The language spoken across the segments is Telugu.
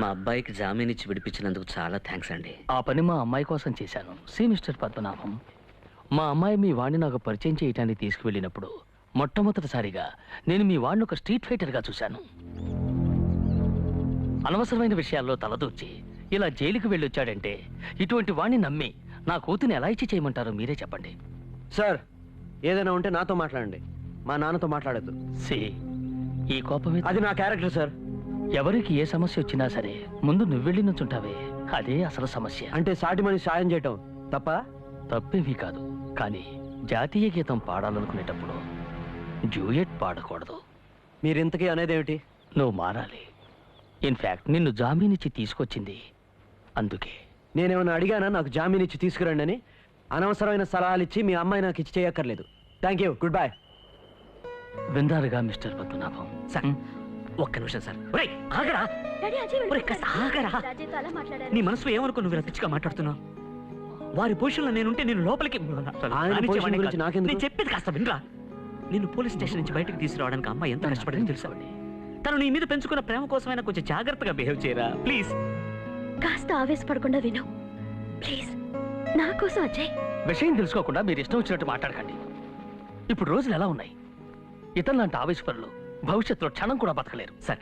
మా అబ్బాయికి జామీన్ ఇచ్చి విడిపించినందుకు చాలా థ్యాంక్స్ అండి. ఆ పని మా అమ్మాయి కోసం చేశాను. సి మిస్టర్ పద్మనాభం, మా అమ్మాయి మీ వాడిని నాకు పరిచయం చేయడానికి తీసుకువెళ్ళినప్పుడు మొట్టమొదటిసారిగా నేను మీ వాడిని ఒక స్ట్రీట్ ఫైటర్గా చూశాను. అనవసరమైన విషయాల్లో తలదూర్చి ఇలా జైలుకి వెళ్ళొచ్చాడంటే ఇటువంటి వాడిని నమ్మి నా కూతుని ఎలా ఇచ్చి చేయమంటారో మీరే చెప్పండి. సార్, ఏదైనా ఉంటే నాతో మాట్లాడండి, మా నాన్నతో మాట్లాడద్దు. సి, ఈ కోపమే అది నా క్యారెక్టర్ సార్. ఎవరికి ఏ సమస్య వచ్చినా సరే ముందు నువ్వెళ్ళి నుంచుంటావే, అదే అసలు సమస్య. అంటే సాటి మనిషి సాయం చేయటం తప్ప? తప్పేమీ కాదు, కానీ జాతీయ గీతం పాడాలనుకునేటప్పుడు డ్యూయెట్ పాడకూడదు. మీరింతకీ అనేదేమిటి? నువ్వు మారాలి. ఇన్ఫ్యాక్ట్ నిన్ను జామీనిచ్చి తీసుకొచ్చింది అందుకే. నేనేమన్నా అడిగానా నాకు జామీన్ ఇచ్చి తీసుకురండి అని? అనవసరమైన సలహాలు ఇచ్చి మీ అమ్మాయి నాకు ఇచ్చి చేయక్కర్లేదు. Thank you, good bye. విందారుగా మిస్టర్ పద్మనాభం. సార్, ఒక్క నిమిషం సార్. ఆగరా, ఆగరా. నీ మనసులో ఏమనుకో నువ్వు ఇలా పిచ్చిగా మాట్లాడుతున్నావు? వారి పొజిషన్లో నేనుంటే నేను లోపలికి నేను చెప్పేది కాస్త వినరా. నిన్ను పోలీస్ స్టేషన్ నుంచి బయటకు తీసుకురావడానికి అమ్మాయి ఎంత కష్టపడింది తెలుసావండి. తను నీ మీద పెంచుకున్న ప్రేమ కోసమైనా కొంచెం జాగ్రత్తగా బిహేవ్ చేయరా ప్లీజ్. కాస్త ఆవేశపడకుండా విను ప్లీజ్, నా కోసం అజయ్. విషయం తెలుసుకోకుండా మీరు ఇష్టం వచ్చినట్టు మాట్లాడకండి. ఇప్పుడు రోజులు ఎలా ఉన్నాయి? ఇతరులాంటి ఆవేశపరులు భవిష్యత్తులో క్షణం కూడా బతకలేరు. సార్,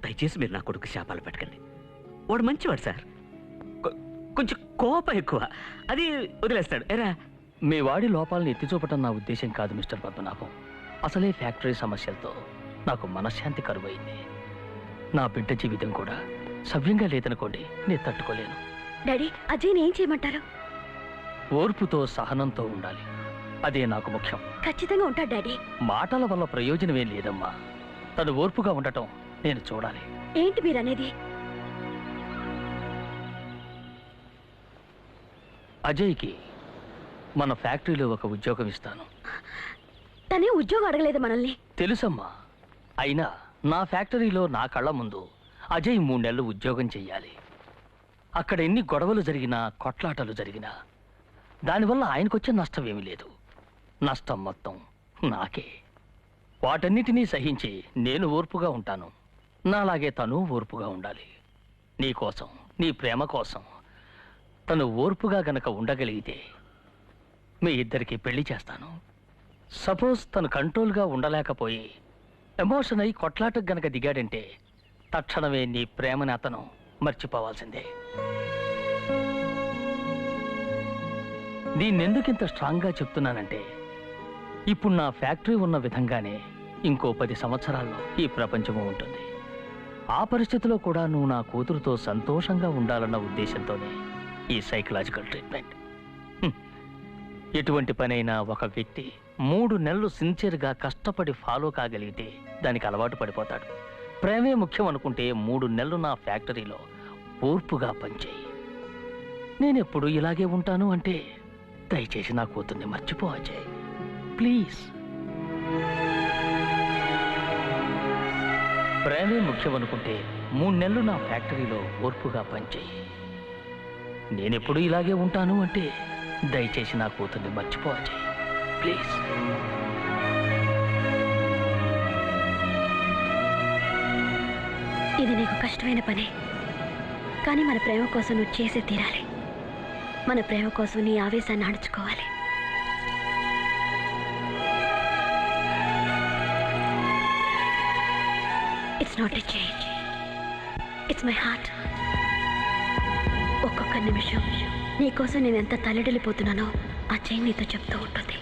దయచేసి మీరు నా కొడుకు శాపాలు పెట్టకండి. వాడు మంచివాడు సార్, కొంచెం కోపం ఎక్కువ, అది వదిలేస్తాడు. ఎరా, మీ వాడి లోపాలను ఎత్తిచూపటం నా ఉద్దేశం కాదు మిస్టర్ పద్మనాభం. అసలే ఫ్యాక్టరీ సమస్యలతో నాకు మనశ్శాంతి కరువైంది. నా బిడ్డ జీవితం కూడా సవ్యంగా లేదనుకోండి, నేను తట్టుకోలేను. డాడీ, అజయ్ని ఏం చేయమంటారు? ఓర్పుతో సహనంతో ఉండాలి, అదే నాకు ముఖ్యం. ఖచ్చితంగా ఉంటాడు డాడీ. మాటల వల్ల ప్రయోజనమేం లేదమ్మా. తను ఓర్పుగా ఉండటం నేను చూడాలి. ఏంటి మీరనేది? అజయ్కి మన ఫ్యాక్టరీలో ఒక ఉద్యోగం ఇస్తాను. తనే ఉద్యోగం అడగలేదు మనల్ని. తెలుసమ్మా, అయినా నా ఫ్యాక్టరీలో నా కళ్ళ ముందు అజయ్ 3 నెలలు ఉద్యోగం చెయ్యాలి. అక్కడ ఎన్ని గొడవలు జరిగినా, కొట్లాటలు జరిగినా దానివల్ల ఆయనకొచ్చే నష్టం ఏమీ లేదు. నష్టం మొత్తం నాకే. వాటన్నిటినీ సహించి నేను ఓర్పుగా ఉంటాను. నాలాగే తను ఓర్పుగా ఉండాలి. నీ కోసం, నీ ప్రేమ కోసం తను ఓర్పుగా గనక ఉండగలిగితే మీ ఇద్దరికి పెళ్లి చేస్తాను. సపోజ్ తను కంట్రోల్గా ఉండలేకపోయి ఎమోషన్ అయి కొట్లాటకు గనక దిగాడంటే తక్షణమే నీ ప్రేమని అతను మర్చిపోవాల్సిందే. దీన్నెందుకింత స్ట్రాంగ్గా చెప్తున్నానంటే, ఇప్పుడు నా ఫ్యాక్టరీ ఉన్న విధంగానే ఇంకో 10 సంవత్సరాల్లో ఈ ప్రపంచము ఉంటుంది. ఆ పరిస్థితిలో కూడా నువ్వు నా కూతురుతో సంతోషంగా ఉండాలన్న ఉద్దేశంతోనే ఈ సైకలాజికల్ ట్రీట్మెంట్. ఎటువంటి పనైనా ఒక వ్యక్తి 3 నెలలు సిన్సియర్గా కష్టపడి ఫాలో కాగలిగితే దానికి అలవాటు పడిపోతాడు. ప్రేమే ముఖ్యం అనుకుంటే 3 నెలలు నా ఫ్యాక్టరీలో ఓర్పుగా పనిచేయి. నేనెప్పుడు ఇలాగే ఉంటాను అంటే దయచేసి నా కూతుర్ని మర్చిపో అజయ్, ప్లీజ్. ప్రేమే ముఖ్యం అనుకుంటే 3 నెలలు నా ఫ్యాక్టరీలో ఓర్పుగా పనిచేయి. నేనెప్పుడు ఇలాగే ఉంటాను అంటే దయచేసి నా కూతుర్ని మర్చిపో అజయ్, ప్లీజ్. ఇది నీకు కష్టమైన పనే, కానీ మన ప్రేమ కోసం నువ్వు చేసే తీరాలి. మన ప్రేమ కోసం నీ ఆవేశాన్ని అణుచుకోవాలి. It's not a change, it's my heart. ఒక్కొక్క నిమిషం నీకోసం నేను ఎంత తల్లడిల్లిపోతున్నానో ఆ చేంజ్ నీతో చెప్తూ ఉంటుంది.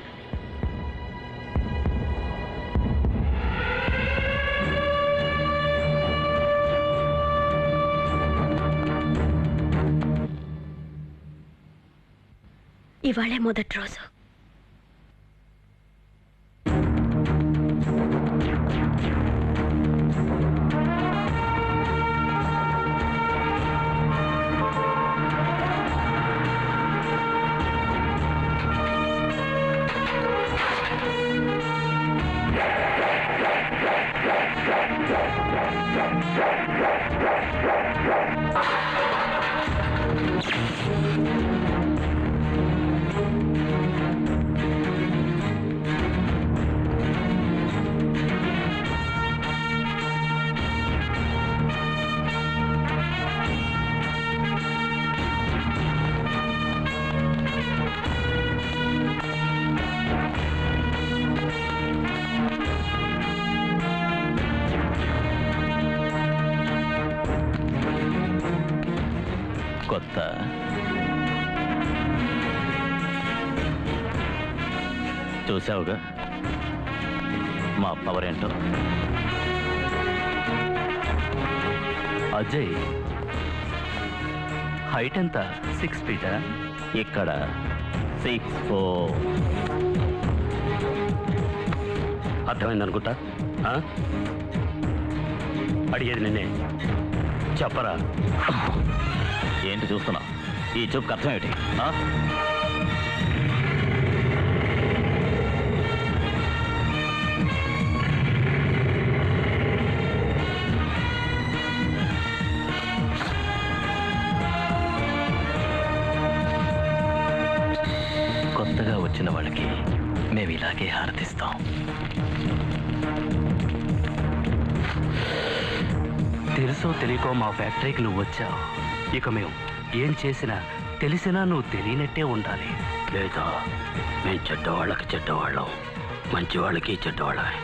ఇవాళే మొదటి రోజు. కొత్త చూసావుగా మా పవర్ ఏంటో. అజయ్ హైట్ ఎంత? 6 ఫీటా? ఇక్కడ 6'4". అర్థమైందనుకుంటా. అడిగేది నిన్నే, చెప్పరా. ఏంటి చూస్తున్నా? ఈ చూపుకి అర్థం ఏమిటి? కొత్తగా వచ్చిన వాళ్ళకి మేము ఇలాగే హారతిస్తాం. తెలుసో తెలియకో మా ఫ్యాక్టరీకి నువ్వు వచ్చావు. ఇక మేము ఏం చేసినా తెలిసినా నువ్వు తెలియనట్టే ఉండాలి. లేదా మేము చెడ్డవాళ్ళకి చెడ్డవాళ్ళం, మంచి వాళ్ళకి చెడ్డవాళ్ళమే.